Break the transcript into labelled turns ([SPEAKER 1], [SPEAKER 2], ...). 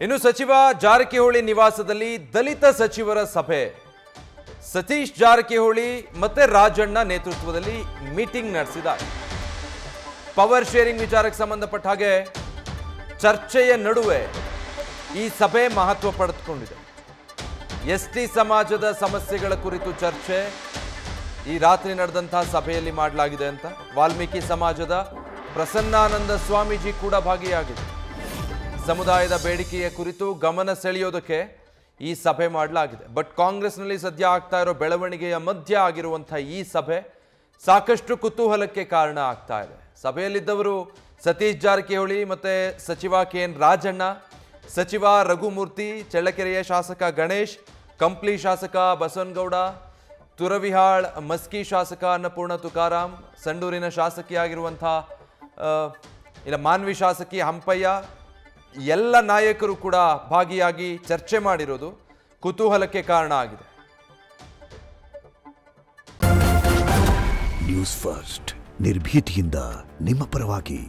[SPEAKER 1] ಇನ್ನು ಸಚಿವ ಜಾರಕಿಹೊಳಿ ನಿವಾಸದಲ್ಲಿ ದಲಿತ ಸಚಿವರ ಸಭೆ. ಸತೀಶ್ ಜಾರಕಿಹೊಳಿ ಮತ್ತೆ ರಾಜಣ್ಣ ನೇತೃತ್ವದಲ್ಲಿ ಮೀಟಿಂಗ್ ನಡೆಸಿದ್ದಾರೆ. ಪವರ್ ಶೇರಿಂಗ್ ವಿಚಾರಕ್ಕೆ ಸಂಬಂಧಪಟ್ಟ ಹಾಗೆ ಚರ್ಚೆಯ ನಡುವೆ ಈ ಸಭೆ ಮಹತ್ವ ಪಡೆದುಕೊಂಡಿದೆ. ಎಸ್ಟಿ ಸಮಾಜದ ಸಮಸ್ಯೆಗಳ ಕುರಿತು ಚರ್ಚೆ ಈ ರಾತ್ರಿ ನಡೆದಂತಹ ಸಭೆಯಲ್ಲಿ ಮಾಡಲಾಗಿದೆ ಅಂತ. ವಾಲ್ಮೀಕಿ ಸಮಾಜದ ಪ್ರಸನ್ನಾನಂದ ಸ್ವಾಮೀಜಿ ಕೂಡ ಭಾಗಿಯಾಗಿದೆ. ಸಮುದಾಯದ ಬೇಡಿಕೆಯ ಕುರಿತು ಗಮನ ಸೆಳೆಯೋದಕ್ಕೆ ಈ ಸಭೆ ಮಾಡಲಾಗಿದೆ. ಬಟ್ ಕಾಂಗ್ರೆಸ್ನಲ್ಲಿ ಸದ್ಯ ಆಗ್ತಾ ಇರೋ ಬೆಳವಣಿಗೆಯ ಮಧ್ಯ ಆಗಿರುವಂತಹ ಈ ಸಭೆ ಸಾಕಷ್ಟು ಕುತೂಹಲಕ್ಕೆ ಕಾರಣ ಆಗ್ತಾ ಇದೆ. ಸಭೆಯಲ್ಲಿದ್ದವರು ಸತೀಶ್ ಜಾರಕಿಹೊಳಿ ಮತ್ತೆ ಸಚಿವ KN ರಾಜಣ್ಣ, ಸಚಿವ ರಘುಮೂರ್ತಿ, ಚಳ್ಳಕೆರೆಯ ಶಾಸಕ ಗಣೇಶ್, ಕಂಪ್ಲಿ ಶಾಸಕ ಬಸವನಗೌಡ, ತುರವಿಹಾಳ್ ಮಸ್ಕಿ ಶಾಸಕ ಅನ್ನಪೂರ್ಣ ತುಕಾರಾಮ್, ಸಂಡೂರಿನ ಶಾಸಕಿಯಾಗಿರುವಂತಹ ಮಾನ್ವಿ ಶಾಸಕಿ ಹಂಪಯ್ಯ, ಎಲ್ಲ ನಾಯಕರು ಕೂಡ ಭಾಗಿಯಾಗಿ ಚರ್ಚೆ ಮಾಡಿರೋದು ಕುತೂಹಲಕ್ಕೆ ಕಾರಣ ಆಗಿದೆ.
[SPEAKER 2] ನ್ಯೂಸ್ ಫಸ್ಟ್ ನಿರ್ಭೀತಿಯಿಂದ ನಿಮ್ಮ ಪರವಾಗಿ.